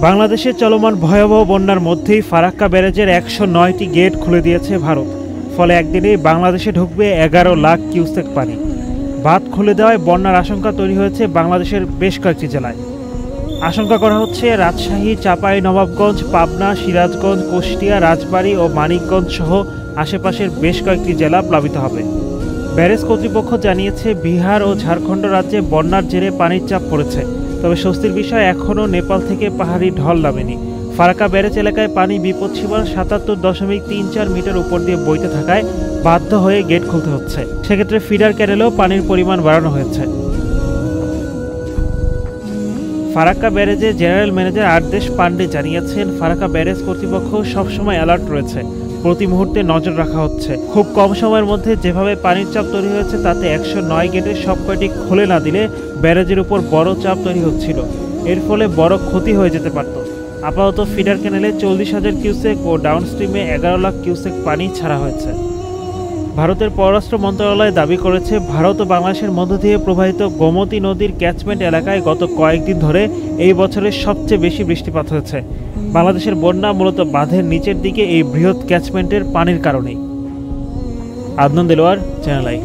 বাংলাদেশে চলমান ভয়াবহ বন্যার মধ্যেই ফারাক্কা ব্যারেজের ১০৯টি গেট খুলে দিয়েছে ভারত। ফলে একদিনেই বাংলাদেশে ঢুকবে ১১ লাখ কিউসেক পানি। বাঁধ খুলে দেওয়ায় বন্যার আশঙ্কা তৈরি হয়েছে বাংলাদেশের বেশ কয়েকটি জেলায়। আশঙ্কা করা হচ্ছে রাজশাহী, চাঁপাইনবাবগঞ্জ, পাবনা, সিরাজগঞ্জ, কুষ্টিয়া, রাজবাড়ী ও মানিকগঞ্জ সহ আশেপাশের বেশ কয়েকটি জেলা প্লাবিত হবে। ব্যারেজ কর্তৃপক্ষ জানিয়েছে, বিহার ও ঝাড়খণ্ড রাজ্যে বন্যার জেরে পানির চাপ পড়েছে। তবে স্বস্তির বিষয়, এখনও নেপাল থেকে পাহাড়ি ঢল নামেনি। ফারাক্কা ব্যারেজ এলাকায় পানি বিপদসীমার ৭৭.৩৪ মিটার উপর দিয়ে বইতে থাকায় বাধ্য হয়ে গেট খুলতে হচ্ছে। সেক্ষেত্রে ফিডার ক্যানেলেও পানির পরিমাণ বাড়ানো হয়েছে। ফারাক্কা ব্যারেজের জেনারেল ম্যানেজার আরদেশ পান্ডে জানিয়েছেন, ফারাক্কা ব্যারেজ কর্তৃপক্ষ সবসময় অ্যালার্ট রয়েছে, প্রতি মুহূর্তে নজর রাখা হচ্ছে। খুব কম সময়ের মধ্যে যেভাবে পানির চাপ তৈরি হয়েছে তাতে ১০৯ গেটের সব কয়টি খুলে না দিলে ব্যারেজের উপর বড় চাপ তৈরি হচ্ছিল। এর ফলে বড় ক্ষতি হয়ে যেতে পারত। আপাতত ফিডার ক্যানেলে ৪০,০০০ কিউসেক ও ডাউনস্ট্রিমে ১১ লাখ কিউসেক পানি ছাড়া হয়েছে। ভারতের পররাষ্ট্র মন্ত্রণালয় দাবি করেছে, ভারত ও বাংলাদেশের মধ্য দিয়ে প্রবাহিত গোমতী নদীর ক্যাচমেন্ট এলাকায় গত কয়েকদিন ধরে এই বছরের সবচেয়ে বেশি বৃষ্টিপাত হয়েছে। বাংলাদেশের বন্যা মূলত বাঁধের নিচের দিকে এই বৃহৎ ক্যাচমেন্টের পানির কারণেই। Adnan Delwar, channel I.